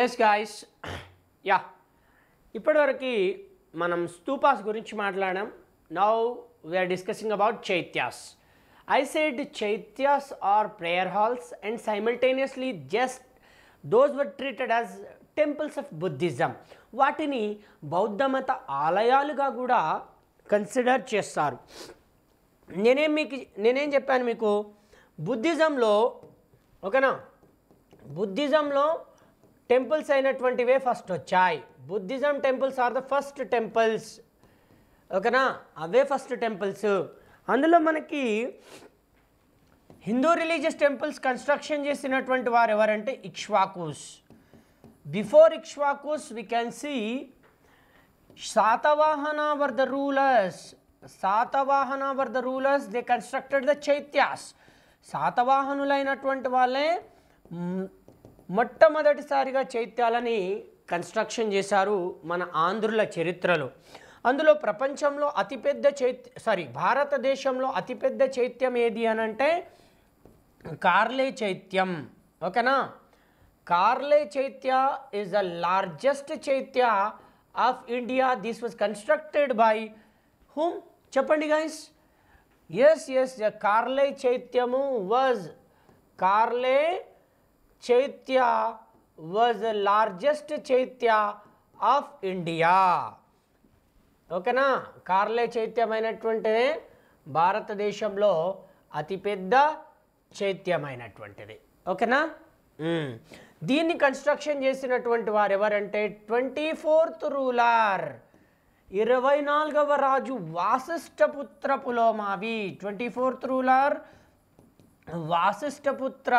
Yes guys yeah ఇప్పటివరకు మనం స్తూపాస్ గురించి మాట్లాడాం. Now we are discussing about chaityas. I said chaityas are prayer halls and simultaneously just those were treated as temples of Buddhism. వాటిని బౌద్ధమత ఆలయాలుగా కూడా consider చేస్తారు. నేనేం చెప్పాను మీకు, బుద్ధిజంలో ఓకేనా, బుద్ధిజంలో టెంపుల్స్ అయినటువంటివే ఫస్ట్ వచ్చాయి. Buddhism temples are the first temples ఓకేనా, అవే ఫస్ట్ టెంపుల్స్. అందులో మనకి హిందూ రిలీజియస్ టెంపుల్స్ కన్స్ట్రక్షన్ చేసినటువంటి వారు ఎవరంటే Ikshvakus. Before Ikshvakus we can see Satavahana were the rulers. Satavahana were the rulers, they constructed the chaityas. శాతవాహనులైనటువంటి వాళ్ళే మొట్టమొదటిసారిగా చైత్యాలని కన్స్ట్రక్షన్ చేశారు మన ఆంధ్రుల చరిత్రలో. అందులో ప్రపంచంలో అతిపెద్ద భారతదేశంలో అతిపెద్ద చైత్యం ఏది అని అంటే కార్లే చైత్యం ఓకేనా. Karle chaitya is the largest chaitya of India. This was constructed by whom చెప్పండి గైస్. ఎస్ కార్లే చైత్యము was Karle chaitya was the largest chaitya of India ఓకేనా. కార్లే చైత్యమైనటువంటిది భారతదేశంలో అతిపెద్ద చైత్యమైనటువంటిది ఓకేనా. దీన్ని కన్స్ట్రక్షన్ చేసినటువంటి వారు ఎవరంటే 24th రూలర్, 24వ రాజు Vasishthaputra Pulomavi. 24th ruler Vasishthaputra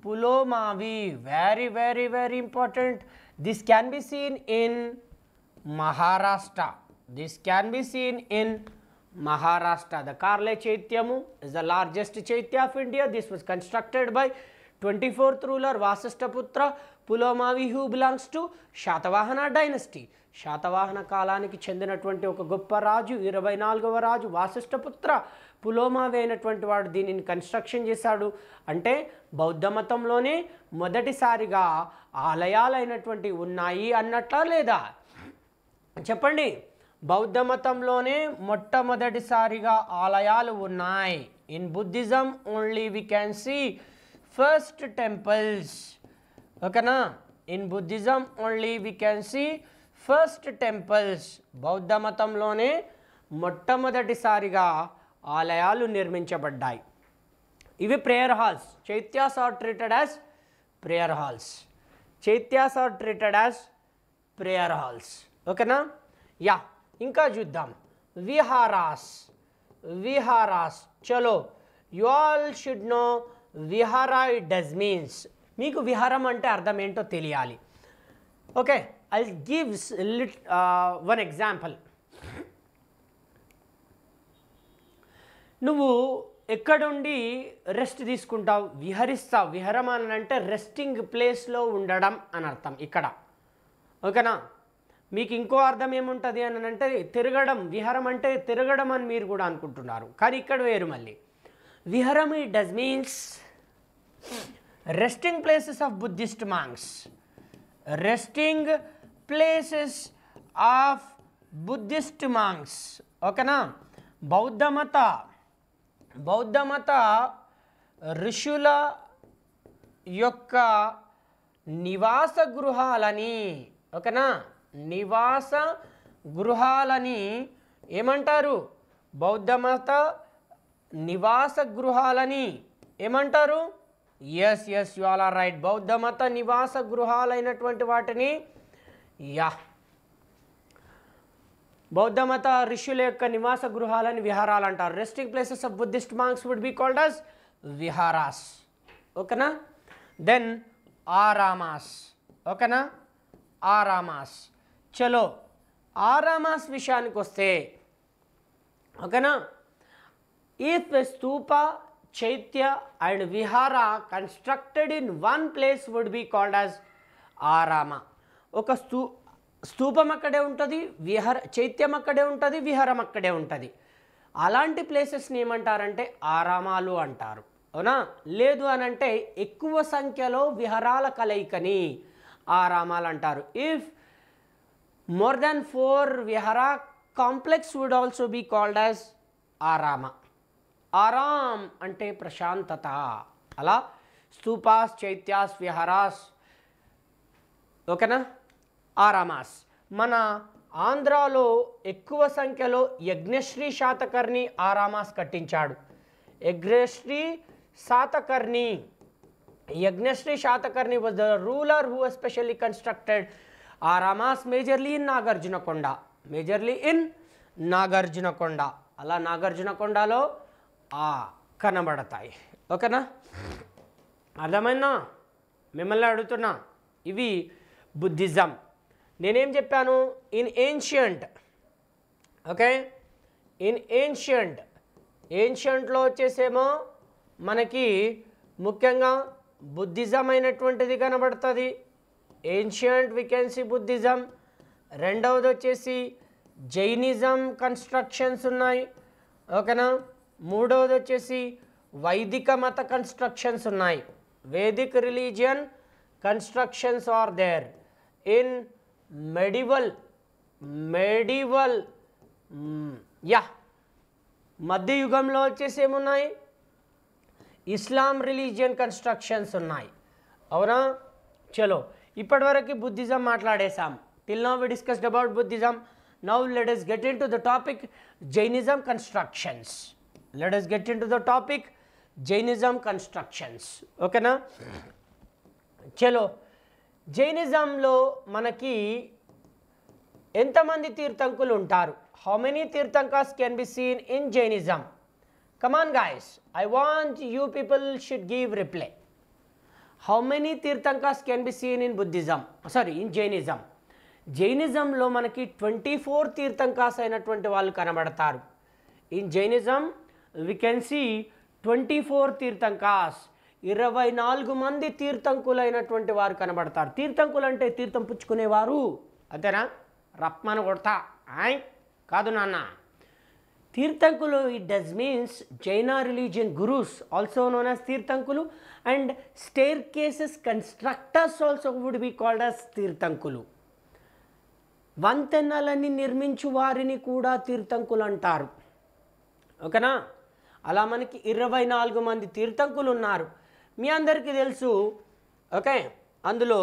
Pulomavi. Very very very important. This can be seen in Maharashtra. This can be seen in Maharashtra. The Karle Chaityamu is the largest Chaitya of India. This was constructed by 24th ruler Vasishthaputra Pulomavi, who belongs to Shatavahana dynasty. Satavahana కాలానికి చెందినటువంటి ఒక గొప్ప రాజు, 24వ రాజు వాసిష్ఠపుత్ర పులోమావి అయినటువంటి వాడు దీనిని construction చేశాడు. అంటే బౌద్ధ మతంలోనే మొదటిసారిగా ఆలయాలైనటువంటి ఉన్నాయి అన్నట్లా లేదా చెప్పండి. బౌద్ధ మతంలోనే మొట్టమొదటిసారిగా ఆలయాలు ఉన్నాయి. In Buddhism only we can see first temples ఓకేనా. In Buddhism only we can see first temples. బౌద్ధ మతంలోనే మొట్టమొదటిసారిగా ఆలయాలు నిర్మించబడ్డాయి. ఇవి prayer halls. Chaityas are treated as prayer halls. Chaityas are treated as prayer halls ఓకేనా. యా ఇంకా చూద్దాం. విహారాస్. విహారాస్ చలో, you all should know vihara it does means. మీకు విహారం అంటే అర్థం ఏంటో తెలియాలి. Okay, I'll give one example. నువ్వు ఎక్కడుండి రెస్ట్ తీసుకుంటావు, విహరిస్తావు. విహరం అని అంటే రెస్టింగ్ ప్లేస్లో ఉండడం అని అర్థం ఇక్కడ ఓకేనా. మీకు ఇంకో అర్థం ఏముంటుంది అని అంటే తిరగడం. విహరం అంటే తిరగడం అని మీరు కూడా అనుకుంటున్నారు, కానీ ఇక్కడ వేరు మళ్ళీ. విహరం it does means resting places of Buddhist monks. Resting places of Buddhist monks ఓకేనా. బౌద్ధమత ఋషుల యొక్క నివాస గృహాలని ఓకేనా, నివాస గృహాలని ఏమంటారు? బౌద్ధమత నివాస గృహాలని ఏమంటారు? Yes you all are right. బౌద్ధమత నివాస గృహాలైనటువంటి వాటిని బౌద్ధమత ఋషుల యొక్క నివాస గృహాలని విహారాలు అంటారు. Resting places of Buddhist monks would be called as viharas ఓకేనా. దెన్ ఆరామాస్ ఓకేనా. ఆరామాస్ చలో, ఆరామాస్ విషయానికి వస్తే ఓకేనా. If stupa, chaitya and vihara constructed in one place would be called as arama. ఒక స్తూపం అక్కడే ఉంటుంది, చైత్యం అక్కడే ఉంటుంది, విహారం అక్కడే ఉంటుంది. అలాంటి ప్లేసెస్ని ఏమంటారంటే ఆరామాలు అంటారు. అవునా? లేదు అని అంటే ఎక్కువ సంఖ్యలో విహారాల కలయికని ఆరామాలు అంటారు. If more than 4 vihara complex would also be called as arama. ఆరామ్ అంటే ప్రశాంతత. అలా స్తూపాస్, చైత్యాస్, విహారాస్, ఓకేనా, ఆరామాస్. మన ఆంధ్రాలో ఎక్కువ సంఖ్యలో యజ్ఞశ్రీ శాతకర్ణి ఆరామాస్ కట్టించాడు. Yajnashri Satakarni, Yajnashri Shatakarni was the ruler who especially constructed Aramas majorly in Nagarjunakonda. Majorly in Nagarjunakonda. అలా నాగార్జునకొండలో కనబడతాయి. ఓకేనా, అర్థమైనా? మిమ్మల్ని అడుగుతున్నా. ఇవి బుద్ధిజం. నేనేం చెప్పాను? ఇన్ ఏన్షియంట్, ఓకే, ఇన్ ఏన్షియంట్లో వచ్చేసేమో మనకి ముఖ్యంగా బుద్ధిజం అయినటువంటిది కనబడుతుంది. Ancient we can see Buddhism. రెండవది వచ్చేసి జైనిజం కన్స్ట్రక్షన్స్ ఉన్నాయి, ఓకేనా. మూడవది వచ్చేసి వైదిక మత కన్స్ట్రక్షన్స్ ఉన్నాయి. Vedic religion constructions are there in medieval మధ్యయుగంలో వచ్చేసి ఏమున్నాయి? ఇస్లాం రిలీజియన్ కన్స్ట్రక్షన్స్ ఉన్నాయి. అవునా? చలో, ఇప్పటివరకు బుద్ధిజం మాట్లాడేసాం. Till now we discussed about Buddhism. Now let us get into the topic Jainism constructions. Let us get into the topic Jainism constructions. ఓకేనా? చలో, జైనిజంలో మనకి ఎంతమంది తీర్థంకులు ఉంటారు? How many tirthankars can be seen in Jainism? Come on guys, I want you people should give reply. How many Tirthankas can be seen in Buddhism? Sorry, in Jainism. జైనిజంలో మనకి 24 తీర్థంకాస్ అయినటువంటి వాళ్ళు కనబడతారు. In Jainism we can see 24 tirthankaras. 24 మంది తీర్థంకులైనటువంటి వారు కనబడతారు. తీర్థంకులు అంటే తీర్థం పుచ్చుకునేవారు, అంతేనా? రప్మను కొడతా కాదు నాన్న. తీర్థంకులు, it does means Jaina religion gurus, also known as తీర్థంకులు, and staircases constructors also would be called as తీర్థంకులు. వంతెనలని నిర్మించు వారిని కూడా తీర్థంకులు అంటారు. ఓకేనా? అలా మనకి 24 మంది తీర్థంకులు ఉన్నారు. మీ అందరికీ తెలుసు. ఓకే, అందులో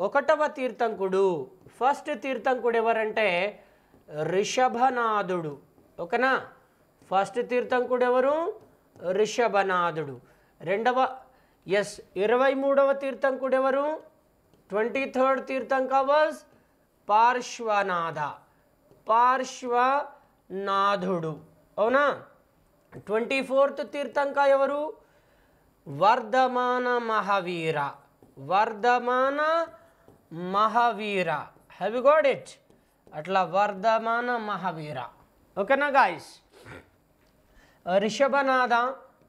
1వ తీర్థంకుడు, ఫస్ట్ తీర్థంకుడు ఎవరంటే రిషభనాథుడు. ఓకేనా? ఫస్ట్ తీర్థంకుడు ఎవరు? రిషభనాథుడు. 23వ తీర్థంకుడు ఎవరు? 23rd తీర్థంక was పార్శ్వనాథుడు. అవునా? 24th తీర్థంక ఎవరు? Vardhamana Mahavira. Have you got it? అట్లా వర్ధమాన మహావీర. ఓకేనా guys? Rishabhanatha,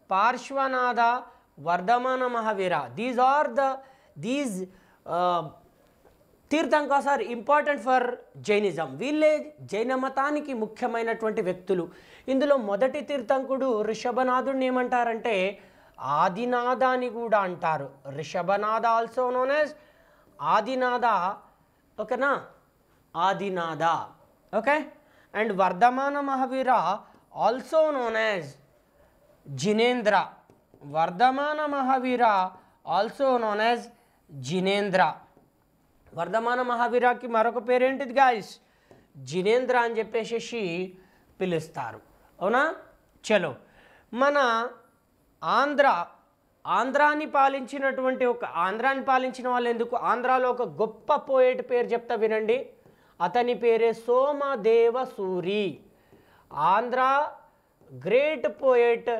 Parshvanatha, Vardhamana Mahavira, these tirthankas are important for Jainism. వీళ్ళే జైన మతానికి ముఖ్యమైనటువంటి వ్యక్తులు. ఇందులో మొదటి తీర్థంకుడు రిషభనాథుడిని ఏమంటారంటే ఆదినాథ అని కూడా అంటారు. Rishabhanatha also known as Adinatha. ఓకేనా? Adinatha. Okay. And Vardhamana Mahavira also known as Jinendra. Vardhamana Mahavira also known as Jinendra. Vardhamana మహావీరకి మరొక పేరేంటిది గాయస్? జినేంద్ర అని చెప్పేసి పిలుస్తారు. అవునా? చలో, మన ఆంధ్రాని పాలించినటువంటి ఆంధ్రాని పాలించిన వాళ్ళు ఎందుకు? ఆంధ్రాలో ఒక గొప్ప పోయేట్ పేరు చెప్తా వినండి. అతని పేరే Somadevasuri. Andhra great poet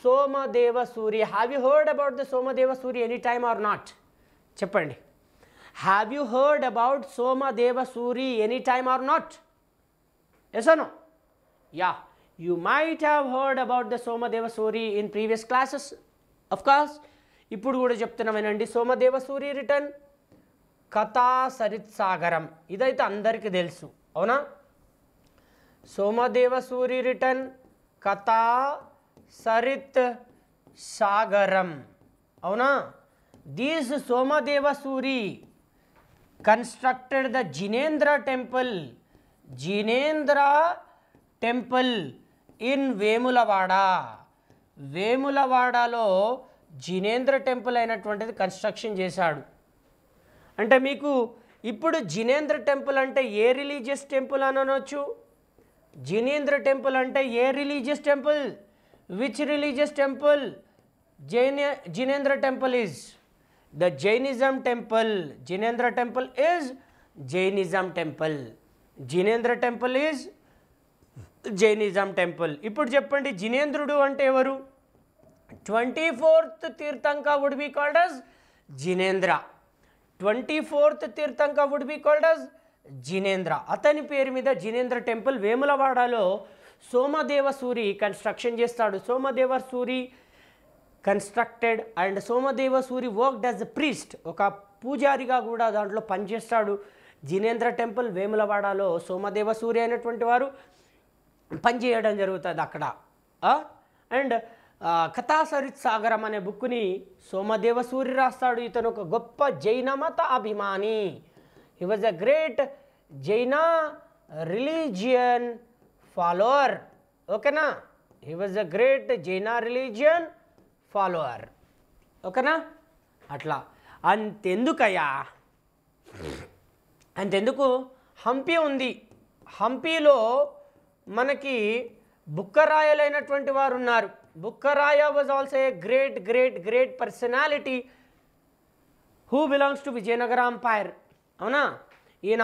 Somadevasuri. Have you heard about the Somadevasuri any time or not? చెప్పండి. Have you heard about Somadevasuri any time or not? Yes or no? Yeah, you might have heard about the Somadevasuri in previous classes, of course. ఇప్పుడు కూడా చెప్తున్నా వినండి. Somadeva Suri return కథా సరిత్ సాగరం. ఇదైతే అందరికీ తెలుసు. అవునా? సోమదేవసూరి రిటర్న్ కథా సరిత్ సాగరం. అవునా? These Somadevasuri constructed the Jinendra temple in Vemulavada. వేములవాడలో జినేంద్ర టెంపుల్ అయినటువంటిది కన్స్ట్రక్షన్ చేశాడు. అంటే మీకు ఇప్పుడు జినేంద్ర టెంపుల్ అంటే ఏ రిలీజియస్ టెంపుల్ అని అనొచ్చు? జినేంద్ర టెంపుల్ అంటే ఏ religious temple? Which religious temple? Jinendra temple is the Jainism temple. Jinendra temple is Jainism temple. Jinendra temple is Jainism temple. ఇప్పుడు చెప్పండి, జినేంద్రుడు అంటే ఎవరు? 24th tirthanka would be called as Jinendra. 24th tirthanka would be called as Jinendra. అతని పేరు మీద జినేంద్ర టెంపుల్ వేములవాడలో సోమదేవ సూరి కన్స్ట్రక్షన్ చేస్తాడు. Somadeva Suri constructed and Somadeva Suri worked as a priest. ఒక పూజారిగా కూడా దాంట్లో పనిచేస్తాడు. జినేంద్ర టెంపుల్ వేములవాడలో సోమదేవ సూరి అయినటువంటి వారు పనిచేయడం జరుగుతుంది అక్కడ. అండ్ కథాసరిత్ సాగరం అనే బుక్ని సోమదేవ సూరి రాస్తాడు. ఇతను ఒక గొప్ప జైన మత అభిమాని. He was a great Jaina religion follower. ఓకేనా? He was a great Jaina religion follower. ఓకేనా? అట్లా అంతెందుకయ్యా, అంతెందుకు, హంపి ఉంది. హంపిలో మనకి బుక్కరాయలైనటువంటి వారు ఉన్నారు. Bukkaraya was also a great great great personality who belongs to Vijayanagara empire. అవునా? ఈయన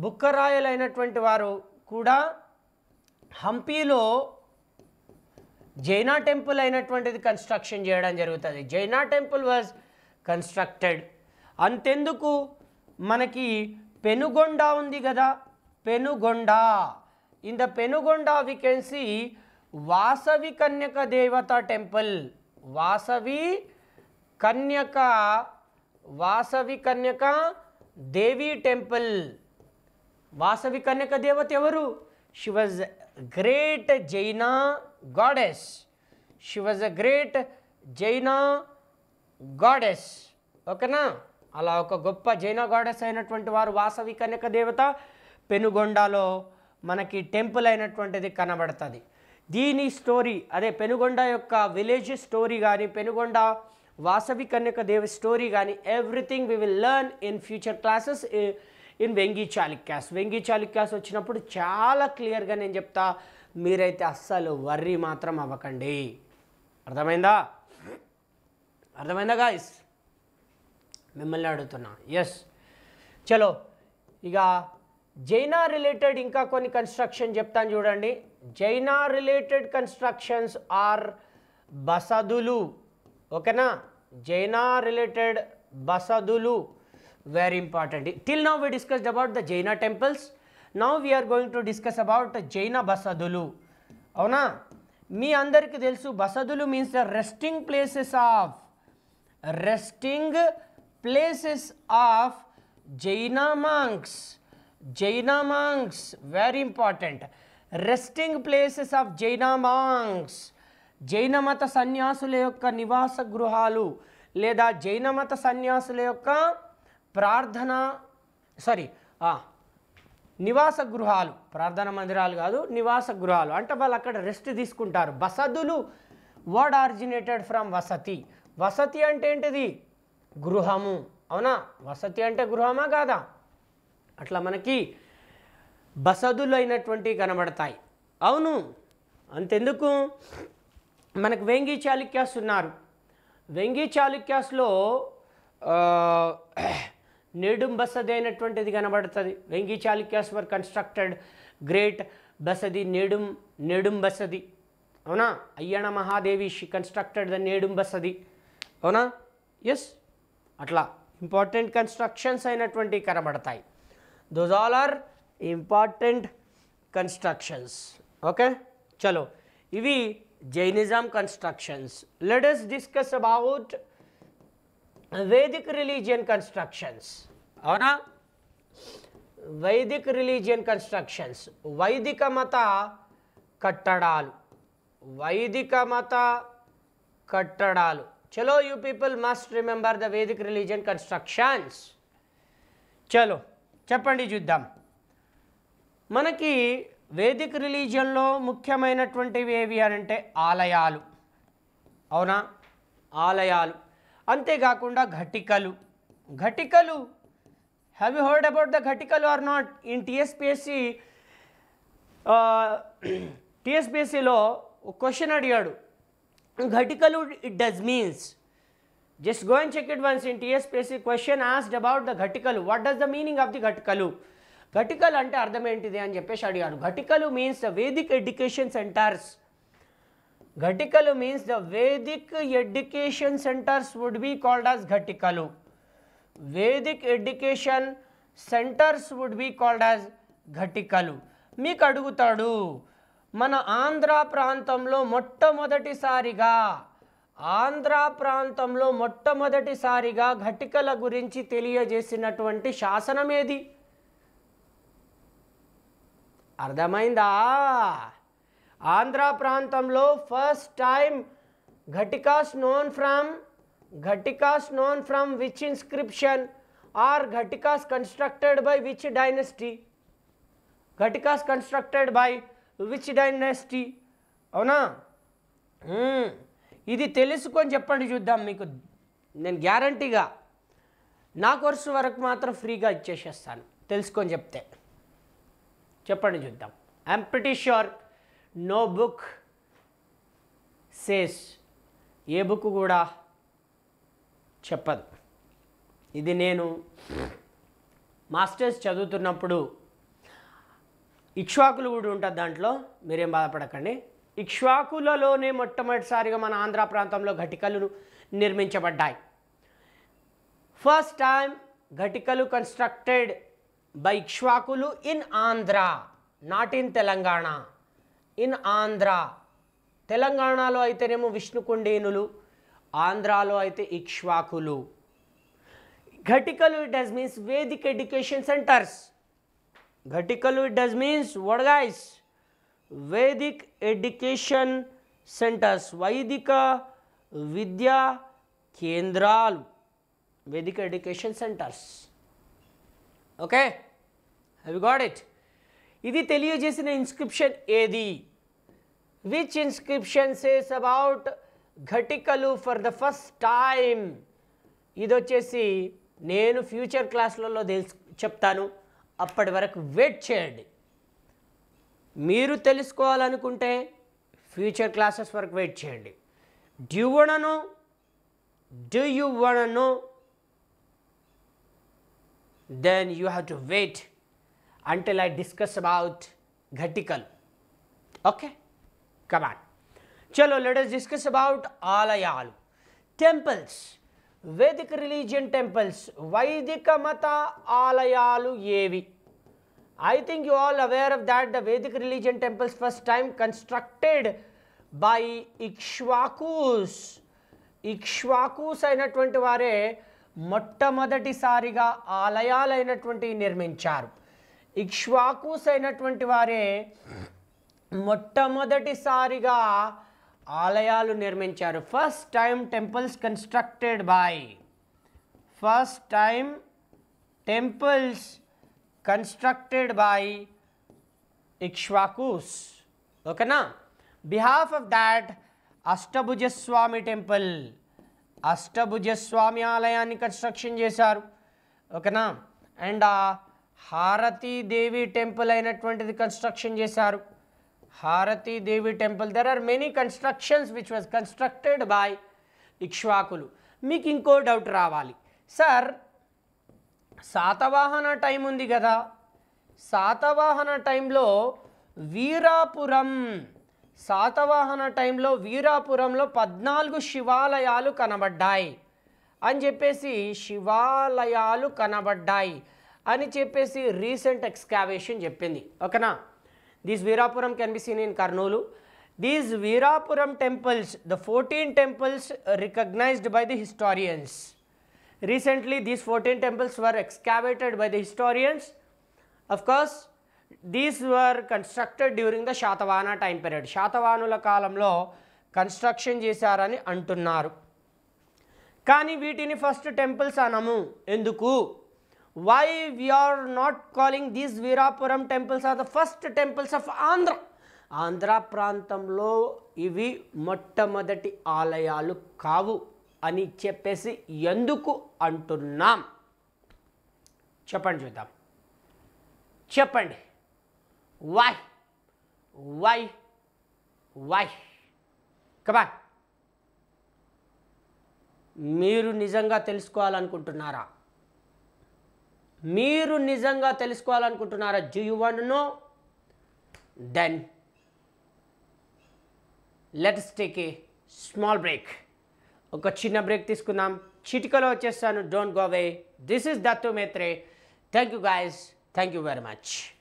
బుక్కరాయలైనటువంటి వారు కూడా హంపిలో జైనా టెంపుల్ అయినటువంటిది కన్స్ట్రక్షన్ చేయడం జరుగుతుంది. Jaina temple was constructed. అంతెందుకు, మనకి పెనుగొండ ఉంది కదా, Penugonda. In the Penugonda we can see Vasavi Kanyaka devata temple. Vasavi Kanyaka Devi temple. Vasavi Kanyaka దేవత ఎవరు? She was great Jaina goddess. She was a great Jaina goddess. ఓకేనా? అలా ఒక గొప్ప జైన గాడెస్ అయినటువంటి వారు వాసవి కన్యక దేవత పెనుగొండలో మనకి టెంపుల్ అయినటువంటిది కనబడుతుంది. దీని స్టోరీ, అదే పెనుగొండ యొక్క విలేజ్ స్టోరీ కానీ, పెనుగొండ వాసవి కన్యక దేవి స్టోరీ కానీ, everything we will learn in future classes in Vengi Chalukyas. వెంగి చాళుక్యాస్ వచ్చినప్పుడు చాలా క్లియర్గా నేను చెప్తా. మీరైతే అస్సలు వర్రీ మాత్రం అవ్వకండి. అర్థమైందా? అర్థమైందా గాయస్? మిమ్మల్ని అడుగుతున్నా. ఎస్, చలో ఇక జైనా రిలేటెడ్ ఇంకా కొన్ని కన్స్ట్రక్షన్ చెప్తాను చూడండి. జైనా రిలేటెడ్ కన్స్ట్రక్షన్స్ ఆర్ బసదులు. ఓకేనా? జైనా రిలేటెడ్ బసదులు very important. Till now we discussed about the Jaina temples. Now we are going to discuss about Jaina బసదులు. అవునా? మీ అందరికీ తెలుసు బసదులు means the resting places of Jaina monks. Jaina monks, very important. Resting places of Jaina monks. జైన మత సన్యాసుల యొక్క నివాస గృహాలు లేదా జైన మత సన్యాసుల యొక్క నివాస గృహాలు. ప్రార్థన మందిరాలు కాదు, నివాస గృహాలు. అంటే వాళ్ళు అక్కడ రెస్ట్ తీసుకుంటారు. బసదులు వర్డ్ ఆరిజినేటెడ్ ఫ్రమ్ వసతి. వసతి అంటే ఏంటిది? గృహము. అవునా? వసతి అంటే గృహమా కాదా? అట్లా మనకి బసదులు అయినటువంటి కనబడతాయి. అవును, అంతెందుకు, మనకు వెంగి చాళుక్యాస్ ఉన్నారు. వెంగి చాళుక్యాస్లో నేడుం బసది అయినటువంటిది కనబడుతుంది. Vengi Chalukyas were constructed great basadi, Nedum basadi. అవునా? Ayyana Mahadevi she constructed the Nedum basadi. అవునా? ఎస్, అట్లా ఇంపార్టెంట్ కన్స్ట్రక్షన్స్ అయినటువంటి కనబడతాయి. Those all are important constructions. Okay? Chalo. Ivi Jainism constructions. Let us discuss about Vedic religion constructions. Avana? Vedic religion constructions. Vaidika mata kattadalu. Vaidika mata kattadalu. Chalo, you people must remember the Vedic religion constructions. చలో చెప్పండి చూద్దాం. మనకి Vedic రిలీజియన్లో ముఖ్యమైనటువంటివి ఏవి అని అంటే ఆలయాలు, అవునా, ఆలయాలు. అంతేకాకుండా ఘటికలు. ఘటికలు, have you heard about the ఘటికలు ఆర్ నాట్? ఇన్ టీఎస్పీఎస్సీలో క్వశ్చన్ అడిగాడు ఘటికలు it does means. Just go and check it once. In TSPSC question asked about the ఘటికలు. What does the meaning of the ఘటికలు? ఘటికలు అంటే అర్థం ఏంటిది అని చెప్పేసి అడిగాడు. ఘటికలు means the Vedic education centres. ఘటికలు means the Vedic education centres would be called as ఘటికలు. Vedic education centres would be called as ఘటికలు. మీకు అడుగుతాడు మన ఆంధ్ర ప్రాంతంలో మొట్టమొదటిసారిగా ఘటికల గురించి తెలియజేసినటువంటి శాసనం ఏది? అర్థమైందా? ఆంధ్ర ప్రాంతంలో first time ghatikas known from which inscription are ghatikas constructed by which dynasty? Ghatikas constructed by which dynasty? అవునా? ఇది తెలుసుకొని చెప్పండి చూద్దాం. మీకు నేను గ్యారంటీగా నా కోర్సు వరకు మాత్రం ఫ్రీగా ఇచ్చేసేస్తాను తెలుసుకొని చెప్తే. చెప్పండి చూద్దాం. I'm pretty sure no book says, ఏ బుక్ కూడా చెప్పదు. ఇది నేను మాస్టర్స్ చదువుతున్నప్పుడు ఇక్ష్వాకులు కూడా ఉంటుంది దాంట్లో, మీరేం బాధపడకండి. ఇక్ష్వాకులలోనే మొట్టమొదటిసారిగా మన ఆంధ్ర ప్రాంతంలో ఘటికలు నిర్మించబడ్డాయి. ఫస్ట్ టైం ఘటికలు కన్స్ట్రక్టెడ్ బై ఇక్ష్వాకులు in Andhra, not in Telangana, in Andhra. తెలంగాణలో అయితేనేమో విష్ణుకుండేనులు, ఆంధ్రాలో అయితే ఇక్ష్వాకులు. ఘటికలు it does means Vedic education centres. ఘటికలు it does means what guys? Vedic education centres, వైదిక విద్యా కేంద్రాలు, Vedic education centres. Okay, have you got it? ఇది తెలియజేసిన ఇన్స్క్రిప్షన్ ఏది? విచ్ ఇన్స్క్రిప్షన్ సేస్ అబౌట్ ఘటికలు ఫర్ ద ఫస్ట్ టైం? ఇది వచ్చేసి నేను ఫ్యూచర్ క్లాస్లలో చెప్తాను, అప్పటి వరకు వెయిట్ చేయండి. మీరు తెలుసుకోవాలనుకుంటే ఫ్యూచర్ క్లాసెస్ వరకు వెయిట్ చేయండి. Do you want to know? Then you have to wait until I discuss about ఘటికలు. Okay, come on. Chalo, let us discuss about ఆలయాలు, temples, Vedic religion temples. వైదిక మత ఆలయాలు ఏవి? I think you all aware of that. The Vedic religion temples first time constructed by Ikshvakus. Ikshvakus అయినటువంటి వారే మొట్టమొదటిసారిగా ఆలయాలైనటువంటి నిర్మించారు. ఇక్ష్వాకుస్ అయినటువంటి వారే మొట్టమొదటిసారిగా ఆలయాలు నిర్మించారు. First time temples constructed by Ikshvakus. ఓకేనా? Behalf of that Ashtabhujaswami temple, Ashtabhujaswami ఆలయాన్ని కన్స్ట్రక్షన్ చేశారు. ఓకేనా? అండ్ హారతీదేవి టెంపుల్ అయినటువంటిది కన్స్ట్రక్షన్ చేశారు. Haritidevi temple. There are many constructions which was constructed by ఇక్ష్వాకులు. మీకు ఇంకో డౌట్ రావాలి, సార్ శాతవాహన టైం ఉంది కదా, శాతవాహన టైంలో వీరాపురంలో 14 శివాలయాలు కనబడ్డాయి అని చెప్పేసి, శివాలయాలు కనబడ్డాయి అని చెప్పేసి రీసెంట్ ఎక్స్కావేషన్ చెప్పింది. ఓకేనా? This Veerapuram can be seen in Kurnool. These Veerapuram temples, the 14 temples recognized by the historians. Recently these 14 temples were excavated by the historians. Of course these were constructed during the Satavahana time period. శాతవాహనుల కాలంలో construction చేశారని అంటున్నారు. కానీ వీటిని first temples అనము. ఎందుకు? why we are not calling these Veerapuram temples are the first temples of Andhra? Andhra ప్రాంతంలో ఇవి మొట్టమొదటి ఆలయాలు కావు అని చెప్పేసి ఎందుకు అంటున్నాం? చెప్పండి చూద్దాం. చెప్పండి. వై కమాన్. మీరు నిజంగా తెలుసుకోవాలనుకుంటున్నారా? Do you want to know? Then let's take a small break. ఒక చిన్న బ్రేక్ తీసుకుందాం. చిటికలో వచ్చేస్తాను. Don't go away. This is Dattu Maitre. Thank you guys. Thank you very much.